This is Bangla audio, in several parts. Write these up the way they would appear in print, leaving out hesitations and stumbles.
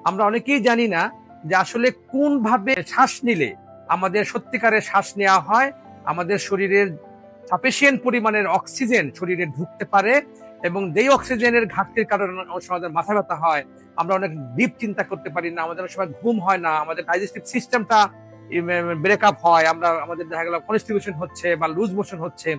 আমরা অনেকেই জানি না যে আসলে কোন ভাবে শ্বাস নিলে আমাদের সত্যিকারের শ্বাস নেওয়া হয়, আমাদের শরীরের সাফিসিয়েন্ট পরিমাণের অক্সিজেন শরীরে ঢুকতে পারে এবং যেই অক্সিজেনের ঘাটতির কারণে অনেক সময় আমাদের মাথা ব্যথা হয়, আমরা অনেক ডিপ চিন্তা করতে পারি না, আমাদের অনেক সময় ঘুম হয় না, আমাদের ডাইজেস্টিভ সিস্টেমটা ব্রেকআপ হয়, আমরা আমাদের দেখা গেল কনস্টিটিউশন হচ্ছে বা লুজ মোশন হচ্ছে।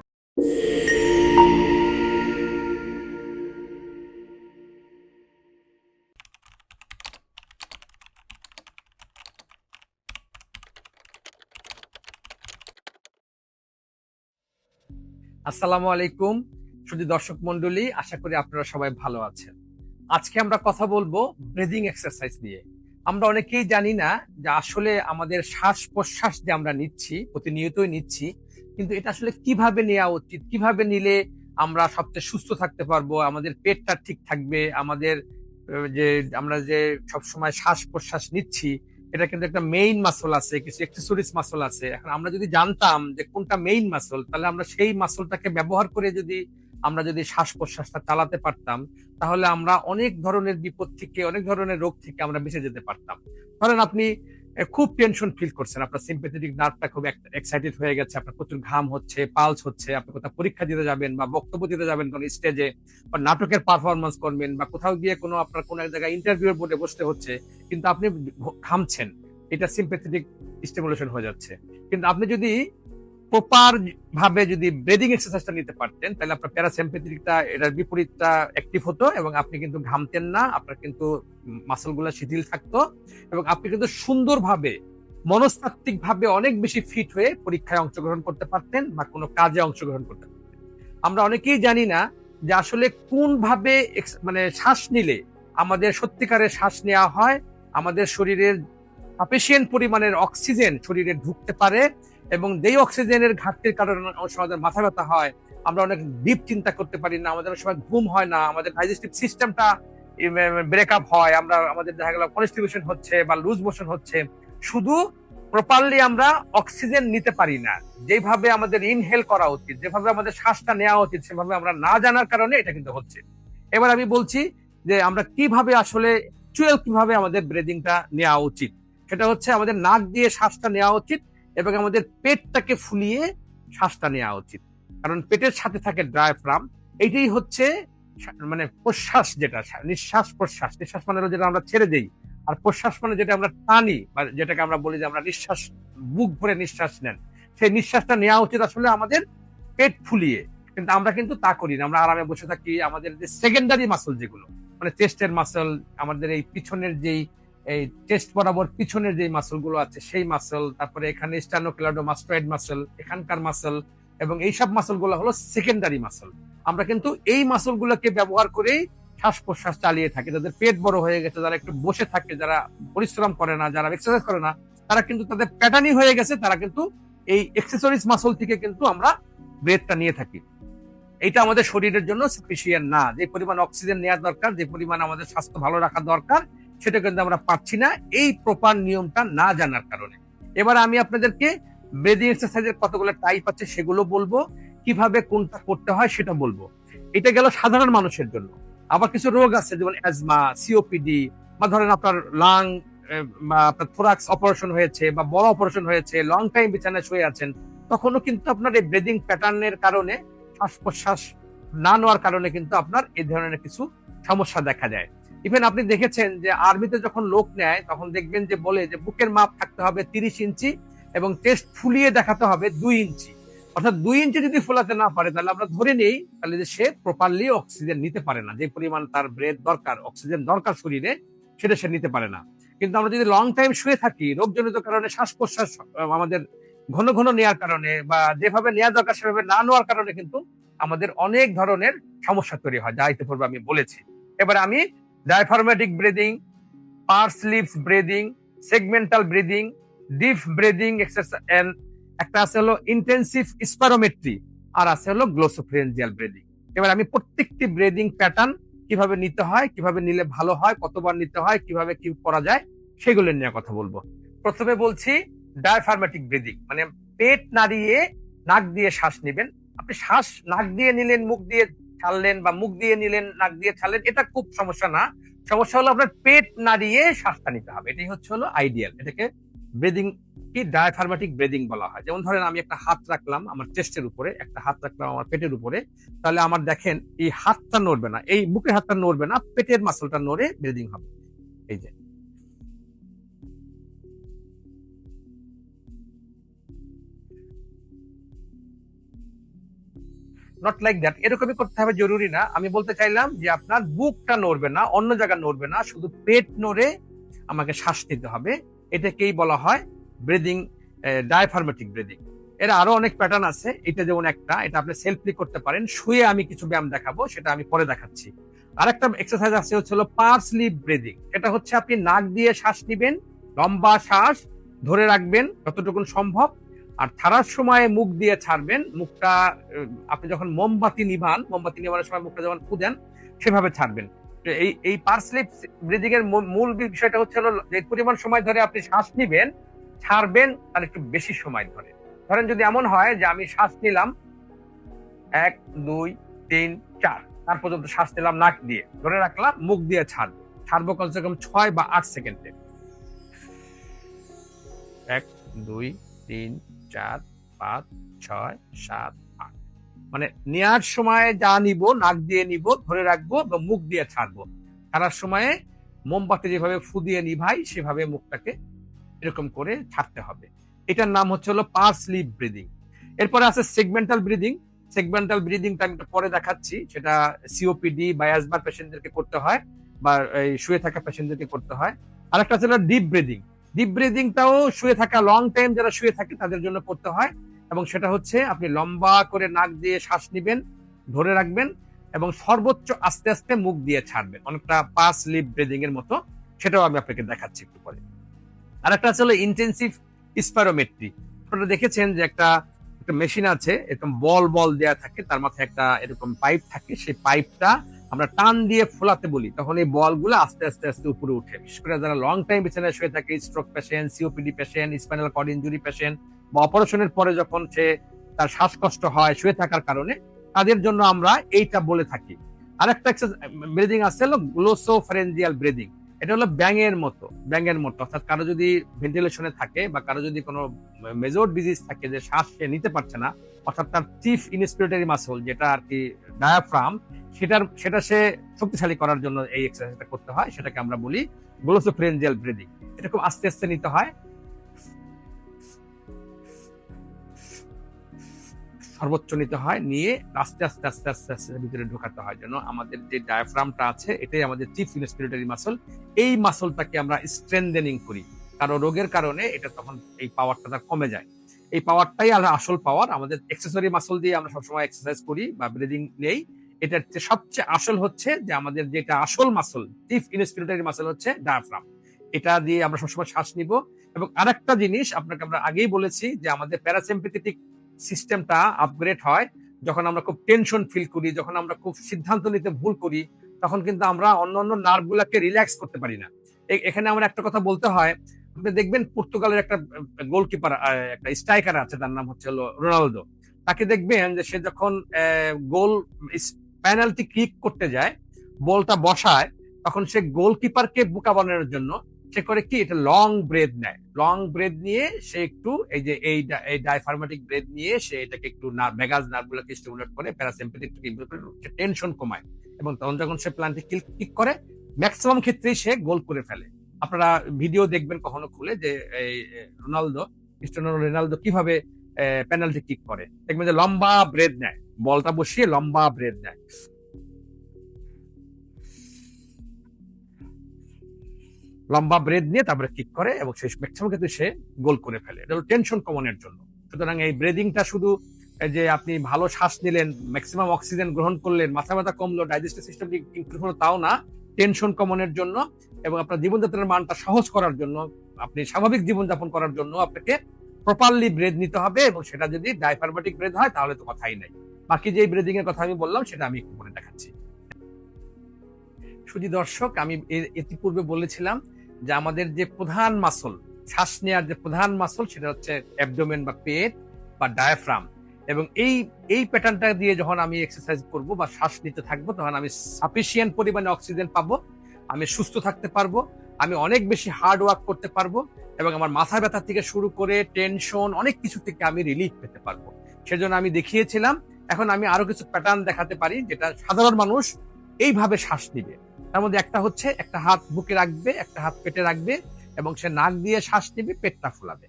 আসসালামু আলাইকুম শুধু দর্শক মন্ডলী, আশা করি আপনারা সবাই ভালো আছেন। আজকে আমরা কথা বলবো ব্রিদিং এক্সারসাইজ নিয়ে। আমরা অনেকেই জানি না যে আসলে আমাদের শ্বাস প্রশ্বাস যে আমরা নিচ্ছি, প্রতিনিয়তই নিচ্ছি, কিন্তু এটা আসলে কিভাবে নেওয়া উচিত, কিভাবে নিলে আমরা সবচেয়ে সুস্থ থাকতে পারবো, আমাদের পেটটা ঠিক থাকবে, আমাদের যে আমরা যে সবসময় শ্বাস প্রশ্বাস নিচ্ছি এটা কিন্তু একটা মেইন মাসল আছে, কিছু এক্সেসরিজ মাসল আছে। এখন আমরা যদি জানতাম যে কোনটা মেইন মাসল, তাহলে আমরা সেই মাসলটাকে ব্যবহার করে যদি শ্বাস প্রশ্বাসটা চালাতে পারতাম, তাহলে আমরা অনেক ধরনের বিপদ থেকে, অনেক ধরনের রোগ থেকে আমরা বেঁচে যেতে পারতাম। ধরেন আপনি খুব টেনশন ফিল করছেন, আপনার সিম্প্যাথেটিক নার্ভটা খুব এক্সাইটেড হয়ে গেছে, আপনার প্রচুর ঘাম হচ্ছে, পালস হচ্ছে, আপনি কোথাও পরীক্ষা দিতে যাবেন বা বক্তব্য দিতে যাবেন কোন স্টেজে, বা নাটকের পারফরমেন্স করবেন, বা কোথাও গিয়ে কোনো আপনার কোনো এক জায়গায় ইন্টারভিউ বোর্ডে বসতে হচ্ছে, কিন্তু আপনি ঘামছেন, এটা সিম্প্যাথেটিক স্টিমুলেশন হয়ে যাচ্ছে। কিন্তু আপনি যদি প্রপার ভাবে যদি ব্রিদিং এক্সারসাইজটা নিতে পারতেন, তাহলে আপনার প্যারাসিম্প্যাথেটিকটা এটার বিপরীতটা অ্যাক্টিভ হতো এবং আপনি কিন্তু ঘামতেন না, আপনার কিন্তু মাসলগুলো শিথিল থাকতো এবং আপনি কিন্তু সুন্দরভাবে মনস্তাত্ত্বিক ভাবে অনেক বেশি ফিট হয়ে পরীক্ষায় অংশগ্রহণ করতে পারতেন বা কোনো কাজে অংশগ্রহণ করতে পারতেন। আমরা অনেকেই জানি না যে আসলে কোন ভাবে মানে শ্বাস নিলে আমাদের সত্যিকারের শ্বাস নেওয়া হয়, আমাদের শরীরের সাফিসিয়েন্ট পরিমাণের অক্সিজেন শরীরে ঢুকতে পারে এবং যেই অক্সিজেনের ঘাটতির কারণে অনেক সময় আমাদের মাথা ব্যথা হয়, আমরা অনেক ডিপ চিন্তা করতে পারি না, আমাদের অনেক সময় ঘুম হয় না, আমাদের ডাইজেস্টিভ সিস্টেমটা ব্রেকআপ হয়, আমরা আমাদের দেখা গেল কনস্টিটিউশন হচ্ছে বা লুজ মোশন হচ্ছে, শুধু প্রপারলি আমরা অক্সিজেন নিতে পারি না। যেভাবে আমাদের ইনহেল করা উচিত, যেভাবে আমাদের শ্বাসটা নেওয়া উচিত, সেভাবে আমরা না জানার কারণে এটা কিন্তু হচ্ছে। এবার আমি বলছি যে আমরা কিভাবে আসলে কিভাবে আমাদের ব্রিদিংটা নেওয়া উচিত। সেটা হচ্ছে আমাদের নাক দিয়ে শ্বাসটা নেওয়া উচিত এবং আমাদের পেটটাকে ফুলিয়ে শ্বাসটা নেওয়া উচিত, কারণ পেটের সাথে থাকে ডায়াফ্রাম। এইটাই হচ্ছে মানে প্রশ্বাস, যেটা নিঃশ্বাস প্রশ্বাস, নিঃশ্বাস মানে যেটা আমরা ছেড়ে দেই, আর প্রশ্বাস মানে যেটা আমরা টানি বা যেটাকে আমরা বলি যে আমরা নিঃশ্বাস, বুক ভরে নিঃশ্বাস নেন, সেই নিঃশ্বাসটা নেওয়া উচিত আসলে আমাদের পেট ফুলিয়ে। কিন্তু আমরা কিন্তু তা করি না, আমরা আরামে বসে থাকি। আমাদের যে সেকেন্ডারি মাসল যেগুলো, মানে চেস্টের মাসল, আমাদের এই পিছনের যেই এই চেস্ট বরাবর পিছনের যে মাসল গুলো আছে সেই মাসল, তারপরে এখানে স্টার্নোক্লেডোমাস্টোয়েড মাসল, এখানকার মাসল, এবং এইসব মাসল গুলো হলো সেকেন্ডারি মাসল। আমরা কিন্তু এই মাসল গুলোকে ব্যবহার করেই শ্বাস প্রশ্বাস চালিয়ে থাকি। যাদের পেট বড় হয়ে গেছে, যারা একটু বসে থাকে, যারা পরিশ্রম করে না, যারা এক্সারসাইজ করে না, তারা কিন্তু তাদের প্যাটার্নই হয়ে গেছে, তারা কিন্তু এই এক্সেসরিজ মাসল থেকে কিন্তু আমরা ব্রেথটা নিয়ে থাকি। এটা আমাদের শরীরের জন্য সাফিসিয়েন্ট না, যে পরিমাণ অক্সিজেন নেওয়া দরকার, যে পরিমাণ আমাদের স্বাস্থ্য ভালো রাখা দরকার, সেটা কিন্তু আমরা পাচ্ছি না এই প্রপার নিয়মটা না জানার কারণে। এবার আমি আপনাদেরকে ব্রিদিং এক্সারসাইজের কতগুলো টাইপ আছে সেগুলো বলবো, কিভাবে কোনটা করতে হয় সেটা বলবো। এটা গেল সাধারণ মানুষের জন্য। আবার কিছু রোগ আছে যেমন অ্যাজমা, সিওপিডি, বা ধরেন আপনার লাং বা আপনার থোরাক্স অপারেশন হয়েছে বা বড় অপারেশন হয়েছে, লং টাইম বিছানায় শুয়ে আছেন, তখনও কিন্তু আপনার এই ব্রিদিং প্যাটার্নের কারণে, শ্বাস প্রশ্বাস না নেওয়ার কারণে কিন্তু আপনার এই ধরনের কিছু সমস্যা দেখা যায়। ইভেন আপনি দেখেছেন যে আর্মিতে যখন লোক নেয়, তখন দেখবেন যে বলে যে বুকের মাপ থাকতে হবে 30 ইঞ্চি এবং চেস্ট ফুলিয়ে দেখাতে হবে 2 ইঞ্চি। অর্থাৎ 2 ইঞ্চি যদি ফোলাতে না পারে, তাহলে আমরা ধরে নেই তাহলে যে সে প্রপারলি অক্সিজেন নিতে পারে না, যে পরিমাণ তার ব্রেথ দরকার, অক্সিজেন দরকার শরীরে, সেটা সে নিতে পারে না। কিন্তু আমরা যদি লং টাইম শুয়ে থাকি, রোগজনিত কারণে শ্বাস প্রশ্বাস আমাদের ঘন ঘন নেওয়ার কারণে বা যেভাবে নেওয়া দরকার সেভাবে না নেওয়ার কারণে কিন্তু আমাদের অনেক ধরনের সমস্যা তৈরি হয়, যা ইতিপূর্বে আমি বলেছি। এবার আমি diaphragmatic breathing, purse lips breathing, segmental breathing, deep breathing exercise, and একটা আছে হলো ইন্টেনসিভ স্পাইরোমেট্রি, আর আছে হলো গ্লোসোফ্রেঞ্জিয়াল ব্রিদিং। এবার আমি প্রত্যেকটি ব্রিদিং প্যাটার্ন কিভাবে নিতে হয়, কিভাবে নিলে ভালো হয়, কতবার নিতে হয়, কিভাবে কি করা যায়, সেগুলো নিয়ে কথা বলবো। প্রথমে বলছি ডায়াফ্রাগমেটিক ব্রিদিং, মানে পেট নাড়িয়ে নাক দিয়ে শ্বাস নেবেন। আপনি শ্বাস নাক দিয়ে নিলেন, মুখ দিয়ে ছাড়লেন, বা মুখ দিয়ে নিলেন, নাক দিয়ে ছাড়লেন, এটা খুব সমস্যা না। সমস্যা হলো আপনার পেট নাড়িয়ে শ্বাসটা নিতে হবে, এটাই হচ্ছে হলো আইডিয়াল। এটাকে ব্রিদিং কি ডায়াফ্রাগমেটিক ব্রিদিং বলা হয়। যেমন ধরেন আমি একটা হাত রাখলাম আমার চেস্টের উপরে, একটা হাত রাখলাম আমার পেটের উপরে, তাহলে আমার দেখেন এই হাতটা নড়বে না, এই বুকের হাতটা নড়বে না, পেটের মাসলটা নড়ে ব্রিদিং হবে। এই যে নট লাইক দ্যাট, এরকমই করতে হবে জরুরি না। আমি বলতে চাইলাম যে আপনার বুকটা নড়বে না, অন্য জায়গা নড়বে না, শুধু পেট নড়ে আমাকে শ্বাস নিতে হবে। এটাকেই বলা হয় ব্রিদিং, ডায়াফ্রাগমেটিক ব্রিদিং। এর আরো অনেক প্যাটার্ন আছে, এটা যেমন একটা, এটা আপনি সেলফলি করতে পারেন। শুয়ে আমি কিছু ব্যায়াম দেখাবো, সেটা আমি পরে দেখাচ্ছি। আরেকটা এক্সারসাইজ আছে হচ্ছে হলো পার্সলি ব্রিদিং। এটা হচ্ছে আপনি নাক দিয়ে শ্বাস নিবেন, লম্বা শ্বাস ধরে রাখবেন যতটুকু সম্ভব, আর ছাড়ার সময় মুখ দিয়ে ছাড়বেন। মুখটা আপনি যখন মোমবাতি নিভানোর সময় মুখটা যখন ফুদেন সেভাবে ছাড়বেন। এই পার্সলি ব্রিদিং এর মূল বিষয়টা হচ্ছে হলো যে পরিমাণ সময় ধরে আপনি শ্বাস নিবেন ছাড়বেন তার একটু বেশি সময় ধরে। ধরেন যদি এমন হয় যে আমি শ্বাস নিলাম 1 2 3 4, তার পর্যন্ত শ্বাস নিলাম নাক দিয়ে, ধরে রাখলাম, মুখ দিয়ে ছাড়বো কমসে কম 6 বা 8 সেকেন্ডে। 1 2 3 4 5 6 7 8, মানে নেওয়ার সময় যা নিব নাক দিয়ে নিব, ধরে রাখবো বা মুখ দিয়ে ছাড়বো। ছাড়ার সময়ে মোমবাতি যেভাবে ফু দিয়ে নিভাই সেভাবে মুখটাকে এরকম করে ছাড়তে হবে। এটার নাম হচ্ছে হলো পার্সলি ব্রিদিং। এরপরে আছে সেগমেন্টাল ব্রিদিং। সেগমেন্টাল ব্রিদিংটা আমি পরে দেখাচ্ছি, সেটা সিওপিডি বা অ্যাজমার পেশেন্টদেরকে করতে হয়, বা এই শুয়ে থাকা পেশেন্টদেরকে করতে হয়। আরেকটা হচ্ছে ডিপ ব্রিদিং। ডিপ ব্রিদিংটাও শুয়ে থাকা, লং টাইম যারা শুয়ে থাকে তাদের জন্য করতে হয়, এবং সেটা হচ্ছে আপনি লম্বা করে নাক দিয়ে শ্বাস নিবেন, ধরে রাখবেন, এবং সর্বোচ্চ আস্তে আস্তে মুখ দিয়ে ছাড়বেন, অনেকটা পার্সলি ব্রিদিং এর মতো। সেটাও আমি আপনাকে দেখাচ্ছি একটু পরে। আরেকটা আছে হলো ইন্টেন্সিভ স্পাইরোমেট্রি। আপনারা দেখেছেন যে একটা মেশিন আছে, এরকম বল দেয়া থাকে, তার মাথায় একটা এরকম পাইপ থাকে, সেই পাইপটা আমরা টান দিয়ে ফোলাতে বলি, তখন এই বলগুলো আস্তে আস্তে আস্তে উপরে উঠে। বিশেষ করে যারা লং টাইম বিছানায় শুয়ে থাকে, stroke patient, COPD patient, spinal cord injury patient, বা অপারেশনের পরে যখন সে তার শ্বাসকষ্ট হয় শুয়ে থাকার কারণে, তাদের জন্য আমরা এইটা বলে থাকি। আরেকটা ব্রিদিং আছে হলো গ্লোসোফারেঞ্জিয়াল ব্রিদিং। এটা হলো ব্যাঙের মতো, অর্থাৎ কারো যদি ভেন্টিলেশনে থাকে বা কারো যদি কোনো মেজর ডিজিজ থাকে যে শ্বাস সে নিতে পারছে না, অর্থাৎ তার চিফ ইন্সপিরেটরি মাসল যেটা আর কি ডায়াফ্রাম, সেটা সে শক্তিশালী করার জন্য এই এক্সারসাইজটা করতে হয়, সেটাকে আমরা বলি গ্লোসোফারেঞ্জিয়াল ব্রিদিং। এটা খুব আস্তে আস্তে নিতে হয়, সর্বোচ্চ নিতে হয়, নিয়ে আস্তে আস্তে আস্তে আস্তে আস্তে ভিতরে ঢোকাতে হয়, যেন আমাদের যে ডায়াফ্রামটা আছে এটাই আমাদের চিফ ইন্সপিরেটরি মাসল। এই মাসলটাকে আমরা স্ট্রেনথেনিং করি, কারণ রোগের কারণে এটা তখন এই পাওয়ারটা কমে যায়। এই পাওয়ারটাই আসল পাওয়ার। আমাদের এক্সেসরি মাসল দিয়ে আমরা সবসময় এক্সারসাইজ করি বা ব্রিদিং নেই। এটার সবচেয়ে আসল হচ্ছে যে আমাদের যেটা আসল মাসল, চিফ ইন্সপিরেটরি মাসল হচ্ছে ডায়াফ্রাম। এটা দিয়ে আমরা সবসময় শ্বাস নিব। এবং আরেকটা জিনিস আপনাকে আমরা আগেই বলেছি যে আমাদের প্যারাসিম্পেথেটিক সিস্টেমটা আপগ্রেড হয় যখন আমরা খুব টেনশন ফিল করি, যখন আমরা খুব সিদ্ধান্ত নিতে ভুল করি, তখন কিন্তু আমরা অন্য নার্ভ গুলাকে রিল্যাক্স করতে পারি না। এখানে আমার একটা কথা বলতে হয়, আপনি দেখবেন পর্তুগালের একটা গোলকিপার, একটা স্ট্রাইকার আছে, তার নাম হচ্ছে রোনালদো। তাকে দেখবেন যে সে যখন গোল পেনাল্টি কিক করতে যায়, বলটা বসায়, তখন সে গোলকিপারকে বোকা বানানোর জন্য সে করে কি, এটা লং ব্রেথ নেয়। লং ব্রেথ নিয়ে সে একটু এই যে এই ডায়াফ্রাগমেটিক ব্রেথ নিয়ে সে এটাকে একটু ভেগাস নার্ভগুলোকে স্টিমুলেট করে, প্যারাসিম্পেথেটিক ইমপ্রুভ করে, টেনশন কমায়, এবং তখন যখন সে প্ল্যানটি কিক করে ম্যাক্সিমাম ক্ষেত্রেই সে গোল করে ফেলে। আপনারা ভিডিও দেখবেন কখনো খুলে যে এই ক্রিস্টিয়ানো রোনালদো কিভাবে পেনাল্টি কিক করে, দেখবেন যে লম্বা ব্রেথ নেয়, বলটা বসিয়ে লম্বা ব্রেথ নেয়, লম্বা ব্রেথ নিয়ে তারপরে কিক করে, এবং শেষ ম্যাক্সিমাম ক্ষেত্রে সে গোল করে ফেলে। এটা হলো টেনশন কমানোর জন্য। সুতরাং এই ব্রেদিংটা শুধু যে আপনি ভালো শ্বাস নিলেন, ম্যাক্সিমাম অক্সিজেন গ্রহণ করলেন, মাথা ব্যথা কমলো, ডাইজেস্টিভ সিস্টেম ইমপ্রুভ হলো, তাও না। টেনশন কমানোর জন্য এবং আপনার জীবনযাত্রার মানটা সহজ করার জন্য, আপনি স্বাভাবিক জীবনযাপন করার জন্য আপনাকে প্রপারলি ব্রেথ নিতে হবে, এবং সেটা যদি ডায়াফ্রাগমেটিক ব্রেথ হয় তাহলে তো কথাই নাই। বাকি যে ব্রেদিং এর কথা আমি বললাম সেটা আমি একটু পরে দেখাচ্ছি। শুধু দর্শক, আমি ইতিপূর্বে বলেছিলাম যে আমাদের যে প্রধান মাসল, শ্বাস নেওয়ার যে প্রধান মাসল, সেটা হচ্ছে অ্যাবডোমেন বা পেট বা ডায়াফ্রাম। এবং এই প্যাটার্নটা দিয়ে যখন আমি এক্সারসাইজ করব বা শ্বাস নিতে থাকবো, তখন আমি সাফিসিয়েন্ট পরিমাণে অক্সিজেন পাবো, আমি সুস্থ থাকতে পারবো, আমি অনেক বেশি হার্ড ওয়ার্ক করতে পারবো, এবং আমার মাথা ব্যথা থেকে শুরু করে টেনশন অনেক কিছু থেকে আমি রিলিফ পেতে পারবো। সেজন্য আমি দেখিয়েছিলাম। এখন আমি আরো কিছু প্যাটার্ন দেখাতে পারি যেটা সাধারণ মানুষ এইভাবে শ্বাস নিবে। তার মধ্যে একটা হচ্ছে, একটা হাত বুকে রাখবে, একটা হাত পেটে রাখবে, এবং সে নাক দিয়ে শ্বাস নিবে, পেটটা ফুলাবে।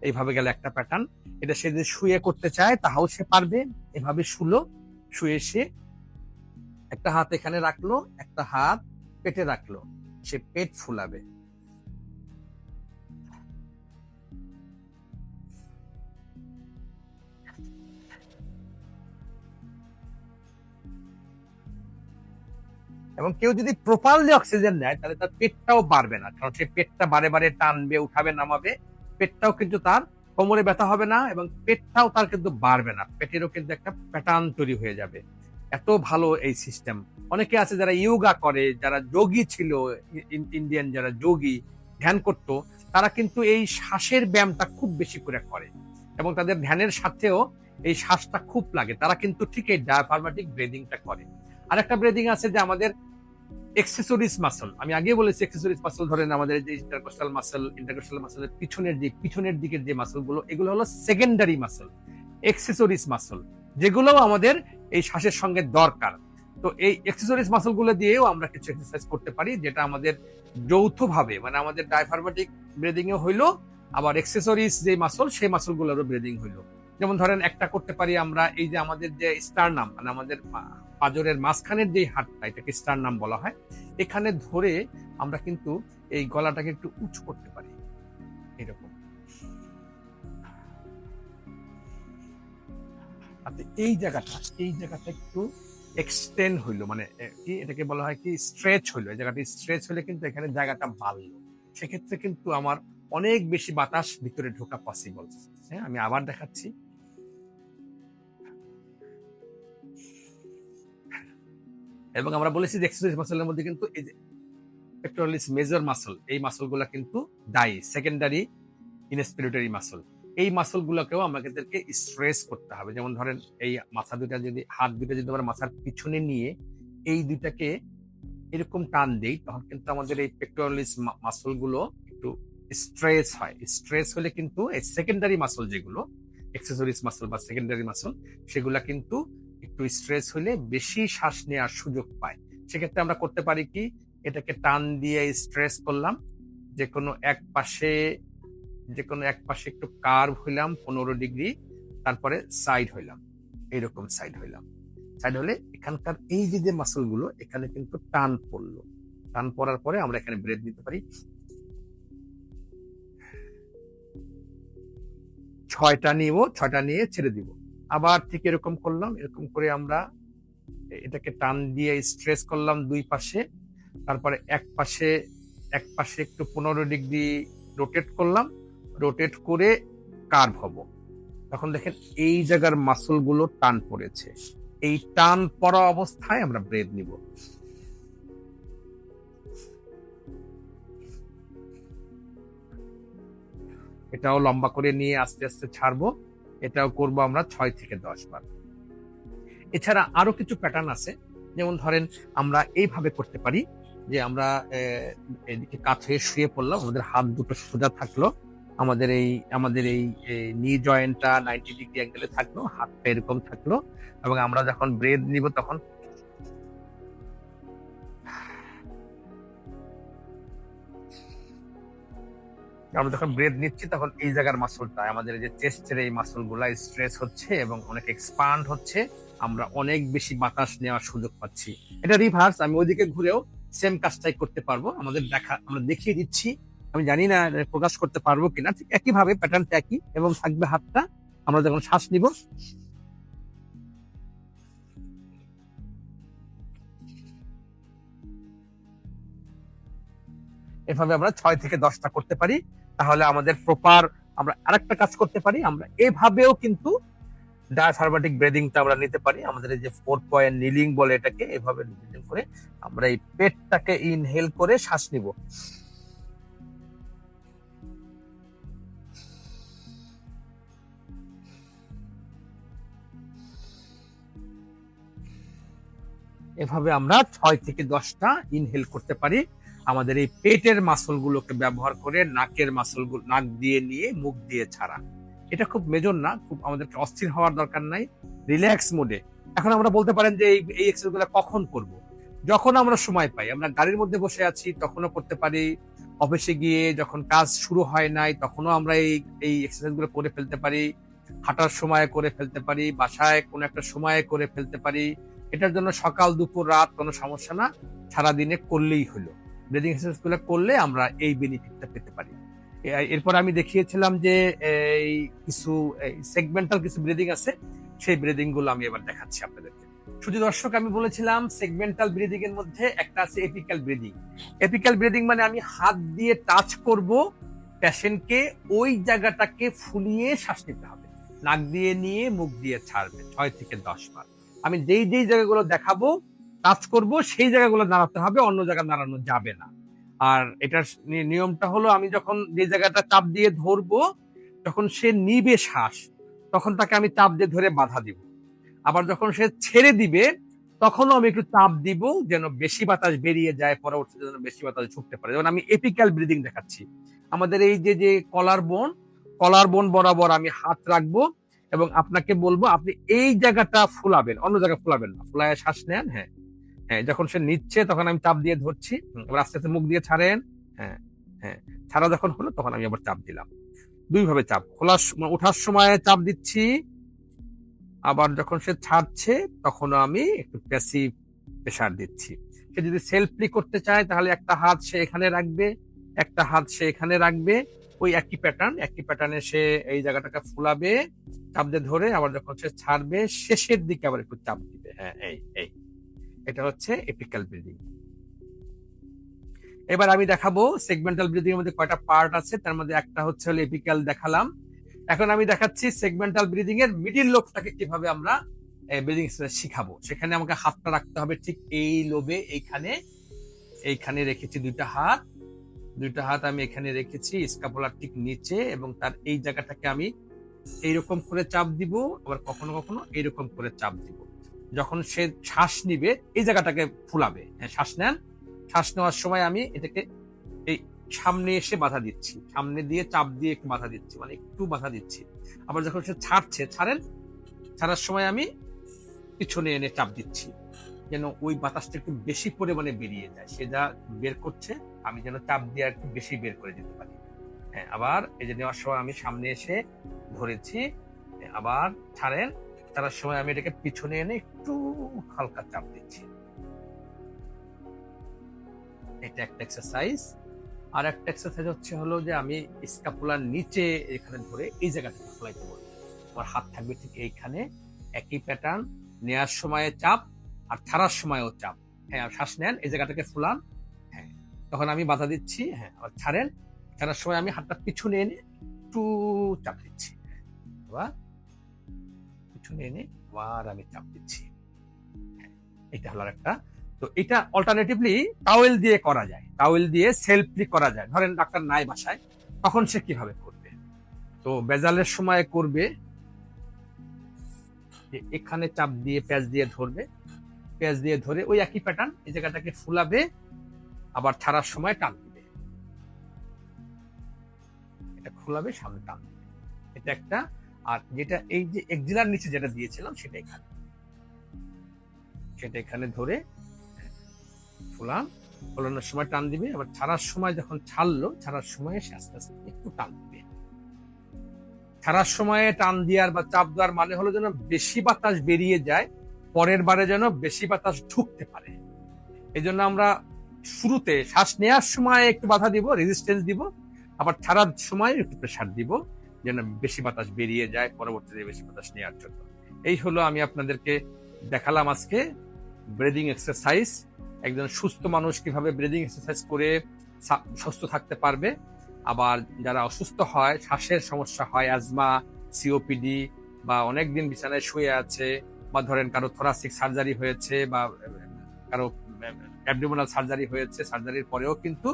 এইভাবে গেলে একটা প্যাটার্ন। এটা সে যদি শুয়ে করতে চায় তাহাও সে পারবে। এভাবে শুলো, শুয়ে সে একটা হাত এখানে রাখলো, একটা হাত পেটে রাখলো, সে পেট ফুলাবে। এবং কেউ যদি প্রপারলি অক্সিজেন নেয় তাহলে তার পেটটাও বাড়বে না, কারণ সে পেটটা বারে বারে টানবে, উঠাবে, নামাবে। পেটটাও কিন্তু তার, কোমরে ব্যথা হবে না, এবং পেটটাও তার কিন্তু বাড়বে না, পেটেরও কিন্তু একটা প্যাটার্ন তৈরি হয়ে যাবে। এত ভালো এই সিস্টেম। অনেকে আছে যারা ইয়োগা করে, যারা যোগী ছিল, ইন্ডিয়ান যারা যোগী ধ্যান করত, তারা কিন্তু এই শ্বাসের ব্যায়ামটা খুব বেশি করে করে, এবং তাদের ধ্যানের সাথেও এই শ্বাসটা খুব লাগে। তারা কিন্তু ঠিক এই ডায়াফ্রাগমেটিক ব্রিদিংটা করে। আরেকটা ব্রিদিং আছে যে আমাদের এক্সেসরিজ মাসল, আমি আগে বলেছি এক্সেসরিজ মাসল, ধরেন আমাদের যে ইন্টারকোস্টাল মাসলের পিছনের দিকের যে মাসল গুলো, এগুলো হলো সেকেন্ডারি মাসল, এক্সেসরিজ মাসল, যেগুলো আমাদের এই শ্বাসের সঙ্গে দরকার। তো এই এক্সেসরিজ মাসল গুলো দিয়েও আমরা কিছু এক্সারসাইজ করতে পারি, যেটা আমাদের যৌথভাবে, মানে আমাদের ডায়াফ্রাগমেটিক ব্রিদিং এ হইলো, আবার এক্সেসরিজ যে মাসল, সেই মাসল গুলোরও ব্রিদিং হইলো। যেমন ধরেন একটা করতে পারি আমরা, এই যে আমাদের যে স্টারনাম, মানে আমাদের পাঁজরের মাঝখানের যে হাড়টা, এটাকে স্টারনাম বলা হয়, এখানে ধরে আমরা কিন্তু এই গলাটাকে একটু উঁচু করতে পারি, এরকম। আচ্ছা, এই জায়গাটা একটু এক্সটেন্ড হইলো, মানে কি এটাকে বলা হয় কি, স্ট্রেচ হইলো। এই জায়গাটা স্ট্রেচ হলে কিন্তু এখানে জায়গাটা বাড়লো, সেক্ষেত্রে কিন্তু আমার অনেক বেশি বাতাস ভিতরে ঢোকা পসিবল। হ্যাঁ, আমি আবার দেখাচ্ছি। এবং আমরা বলেছি যে এক্সারসাইজ মাসলের মধ্যে কিন্তু এই যে পেক্টোরালিস মেজর মাসল, এই মাসলগুলো কিন্তু সেকেন্ডারি ইনস্পিরেটরি মাসল। এই মাসল গুলোকেও আমাদেরকে স্ট্রেস করতে হবে। যেমন ধরেন এই মাথা দুটা যদি, হাত দুটা যদি আমরা মাথার পিছনে নিয়ে এই দুইটাকে এরকম টান দেই, তখন কিন্তু আমাদের এই পেক্টোরালিস মাসল গুলো একটু স্ট্রেস হয়। স্ট্রেস হলে কিন্তু এই সেকেন্ডারি মাসল, যেগুলো এক্সেসরিজ মাসল বা সেকেন্ডারি মাসল, সেগুলা কিন্তু একটু স্ট্রেস হলে বেশি শ্বাস নেওয়ার সুযোগ পায়। সেক্ষেত্রে আমরা করতে পারি কি, এটাকে টান দিয়ে স্ট্রেস করলাম, যে কোনো এক পাশে, একটু কার্ভ হইলাম 15 ডিগ্রি, তারপরে সাইড হইলাম, এইরকম সাইড হইলাম। সাইড হলে এখানকার এই যে মাসল গুলো, এখানে কিন্তু টান পড়লো। টান পড়ার পরে আমরা এখানে ব্রেথ নিতে পারি। 6টা নিব, 6টা নিয়ে ছেড়ে দিব। আবার ঠিক এরকম করলাম, এরকম করে আমরা এটাকে টান দিয়ে স্ট্রেস করলাম দুই পাশে, তারপরে এক পাশে একটু 15 ডিগ্রি রোটেট করলাম, রোটেট করে কার্ভ হব। তখন দেখেন এই জায়গার মাসল গুলো টান পড়েছে। এই টান পড়া অবস্থায় আমরা ব্রেথ নিব। এটাও লম্বা করে নিয়ে আস্তে আস্তে ছাড়বো। এটাও করব আমরা 6 থেকে 10 বার। এছাড়া আরো কিছু প্যাটার্ন আছে, যেমন ধরেন আমরা এইভাবে করতে পারি যে আমরা এদিকে কাত হয়ে শুয়ে পড়লাম, আমাদের হাত দুটো সোজা থাকলো, আমাদের এই নি জয়েন্টটা 90 ডিগ্রি অ্যাঙ্গেলে থাকলো, হাতটা এরকম থাকলো, এবং আমরা যখন ব্রেথ নিব তখন তখন এই জায়গার মাসলটা, আমাদের এই যে চেস্টের এই মাসল গুলা স্ট্রেস হচ্ছে এবং অনেক এক্সপান্ড হচ্ছে, আমরা অনেক বেশি বাতাস নেওয়ার সুযোগ পাচ্ছি। এটা রিভার্স, আমি ওইদিকে ঘুরেও সেম কাজটাই করতে পারবো। আমরা দেখিয়ে দিচ্ছি, আমি জানি না প্রকাশ করতে পারবো কিনা, ঠিক একইভাবে প্যাটার্নটা একই, এবং থাকবে হাতটা, আমরা যখন শ্বাস নিব এভাবে আমরা 6 থেকে 10টা করতে পারি। তাহলে আমাদের প্রপার, আমরা আরেকটা কাজ করতে পারি, আমরা এভাবেও কিন্তু ডায়াফ্রাগমেটিক ব্রিদিংটা আমরা নিতে পারি। আমাদের এই যে 4 পয়েন্ট নিলিং বলে এটাকে, এভাবে নিলিং করে আমরা এই পেটটাকে ইনহেল করে শ্বাস নিব। এভাবে আমরা 6 থেকে 10টা ইনহেল করতে পারি আমাদের এই পেটের মাসলগুলোকে ব্যবহার করে, নাকের মাসলগুলো নাক দিয়ে নিয়ে মুখ দিয়ে ছাড়া। এটা খুব মেজর না, খুব আমাদেরকে অস্থির হওয়ার দরকার নাই, রিল্যাক্স মোডে। এখন আমরা বলতে পারেন যে এই এক্সারসাইজগুলো কখন করব? যখন আমরা সময় পাই। আমরা গাড়ির মধ্যে বসে আছি তখনও করতে পারি, অফিসে গিয়ে যখন কাজ শুরু হয় নাই তখনও আমরা এই এক্সারসাইজগুলো করে ফেলতে পারি, হাঁটার সময় করে ফেলতে পারি, বাসায় কোনো একটা সময়ে করে ফেলতে পারি। এটার জন্য সকাল দুপুর রাত কোনো সমস্যা না, সারাদিনে করলেই হলো। ব্রিদিং এক্সারসাইজ গুলো করলে আমরা এই বেনিফিটটা পেতে পারি। এরপর আমি দেখিয়েছিলাম যে এই কিছু সেগমেন্টাল কিছু ব্রিদিং আছে, সেই ব্রিদিং গুলো আমি এবার দেখাচ্ছি আপনাদেরকে। শুধু দর্শক, আমি বলেছিলাম সেগমেন্টাল ব্রিদিং এর মধ্যে একটা আছে এপিক্যাল ব্রিদিং। এপিক্যাল ব্রিদিং মানে আমি হাত দিয়ে টাচ করব পেশেন্টকে, ওই জায়গাটাকে ফুলিয়ে শ্বাস নিতে হবে, নাক দিয়ে নিয়ে মুখ দিয়ে ছাড়বে 6 থেকে 10 বার। আমি যেই যেই জায়গাগুলো দেখাবো, টাচ করব, সেই জায়গাগুলো নাড়াতে হবে, অন্য জায়গা নাড়ানো যাবে না। আর এটার নিয়মটা হলো, আমি যখন যে জায়গাটা চাপ দিয়ে ধরবো, যখন সে নিবে শ্বাস, তখন তাকে আমি চাপ দিয়ে ধরে বাধা দিব। আবার যখন সে ছেড়ে দিবে, তখনও আমি একটু চাপ দিব, যেন বেশি বাতাস বেরিয়ে যায়, পরবর্তীতে যেন বেশি বাতাস ঢুকতে পারে। যেমন আমি এপিক্যাল ব্রিদিং দেখাচ্ছি। আমাদের এই যে কলার বোন বরাবর আমি হাত রাখবো এবং আপনাকে বলবো আপনি এই জায়গাটা ফুলাবেন, অন্য জায়গা ফুলাবেন না, ফুলায় শ্বাস নেন। হ্যাঁ হ্যাঁ, যখন সে নিচ্ছে তখন আমি চাপ দিয়ে ধরছি, এবার আস্তে আস্তে মুখ দিয়ে ছাড়েন। হ্যাঁ হ্যাঁ, ছাড়া যখন হলো তখন আমি আবার চাপ দিলাম। দুই ভাবে চাপ, ওঠার সময় চাপ দিচ্ছি, আবার যখন সে ছাড়ছে তখন আমি একটু প্যাসিভ প্রেসার দিচ্ছি। সে যদি সেলফলি করতে চায় তাহলে একটা হাত সে এখানে রাখবে, একটা হাত সে এখানে রাখবে, ওই একই প্যাটার্নে সে এই জায়গাটাকে ফুলাবে, চাপ দিয়ে ধরে, আবার যখন সে ছাড়বে শেষের দিকে আবার একটু চাপ দিবে। হ্যাঁ, এই এটা হচ্ছে এপিক্যাল ব্রিদিং। এবার আমি দেখাবো সেগমেন্টাল ব্রিদিং এর মধ্যে কয়টা পার্ট আছে। তার মধ্যে একটা হচ্ছে হলো এপিক্যাল দেখালাম। এখন আমি দেখাচ্ছি সেগমেন্টাল ব্রিদিং এর মিডিল লোবটাকে কিভাবে আমরা ব্রিদিং শিখাবো। সেখানে আমাকে হাতটা রাখতে হবে ঠিক এই লোবে, এইখানে রেখেছি দুইটা হাত আমি এখানে রেখেছি, স্ক্যাপুলার ঠিক নিচে, এবং তার এই জায়গাটাকে আমি এইরকম করে চাপ দিব, আবার কখনো কখনো এইরকম করে চাপ দিব। যখন সে শ্বাস নিবে এই জায়গাটাকে ফুলাবে। হ্যাঁ, শ্বাস নেন, শ্বাস নেওয়ার সময় আমি এটাকে এই সামনে এসে বাধা দিচ্ছি, সামনে দিয়ে চাপ দিয়ে একটু বাধা দিচ্ছি, মানে একটু বাধা দিচ্ছি। আবার যখন সে ছাড়ার সময় আমি পিছনে এনে চাপ দিচ্ছি, যেন ওই বাতাসটা একটু বেশি পরিমাণে বেরিয়ে যায়। সে যা বের করছে আমি যেন চাপ দিয়ে একটু বেশি বের করে দিতে পারি। হ্যাঁ, আবার এই যে নেওয়ার সময় আমি সামনে এসে ধরেছি, আবার ছাড়ার সময় আমি এটাকে পিছনে এনে একটু হালকা চাপ দিচ্ছি। এটা একটা এক্সারসাইজ। আর একটা এক্সারসাইজ হলো যে আমি স্ক্যাপুলার নিচে এখানে ধরে এই জায়গাটাকে ফলাইতে বলবো। আমার হাত থাকবে ঠিক এইখানে, একই প্যাটার্ন, নেওয়ার সময় চাপ আর ছাড়ার সময়ও চাপ। হ্যাঁ, শ্বাস নেন, এই জায়গাটাকে ফুলান। হ্যাঁ, তখন আমি বাধা দিচ্ছি। হ্যাঁ, আবার ছাড়ার সময় আমি হাতটা পিছনে এনে একটু চাপ দিচ্ছি, আবার পিছনে এনে আবার আমি চাপ দিচ্ছি। এটা হলো একটা। তো এটা অল্টারনেটিভলি টাওয়েল দিয়ে করা যায়, টাওয়েল দিয়ে সেলফলি করা যায়। ধরেন ডাক্তার নাই বাসায়, তখন সে কিভাবে করবে? তো বেজালের সময় করবে এখানে চাপ দিয়ে প্যাচ দিয়ে ধরে ওই একই প্যাটার্ন, এই জায়গাটাকে ফুলাবে, আবার ছাড়ার সময় টান দিবে, এটা ফুলাবে, সামনে টান দিবে। এটা একটা। আর যেটা এই যে এক্সিলার নিচে যেটা দিয়েছিলাম সেটা এখানে ধরে ফোলানোর সময় টান দিবে, আবার ছাড়ার সময় যখন ছাড়ার সময় সে আস্তে আস্তে একটু টান দিবে। ছাড়ার সময় টান দেওয়ার বা চাপ দেওয়ার মানে হলো যেন বেশি বাতাস বেরিয়ে যায়, পরের বারে যেন বেশি বাতাস ঢুকতে পারে। এই জন্য আমরা শুরুতে শ্বাস নেওয়ার সময় একটু বাধা দিব, রেজিস্ট্যান্স দিব, আবার ছাড়ার সময় একটু প্রেসার দিব, যেন বেশি বাতাস বেরিয়ে যায় পরবর্তীতে বেশি বাতাস নেওয়ার জন্য। এই হলো আমি আপনাদেরকে দেখালাম আজকে ব্রিদিং এক্সারসাইজ। একজন সুস্থ মানুষ কিভাবে ব্রিদিং এক্সারসাইজ করে সুস্থ থাকতে পারবে। আবার যারা অসুস্থ হয়, শ্বাসের সমস্যা হয়, অ্যাজমা, সিওপিডি, বা অনেকদিন বিছানায় শুয়ে আছে, বা ধরেন কারো থোরাসিক সার্জারি হয়েছে, বা কারো অ্যাবডোমিনাল সার্জারি হয়েছে, সার্জারির পরেও কিন্তু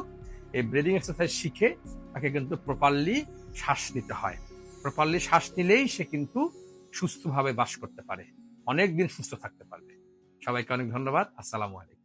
এই ব্রিদিং এক্সারসাইজ শিখে তাকে কিন্তু প্রপারলি শ্বাস নিতে হয়। প্রপারলি শ্বাস নিলেই সে কিন্তু সুস্থভাবে বাস করতে পারে, অনেকদিন সুস্থ থাকতে পারবে। সবাইকে অনেক ধন্যবাদ। আসসালামু আলাইকুম।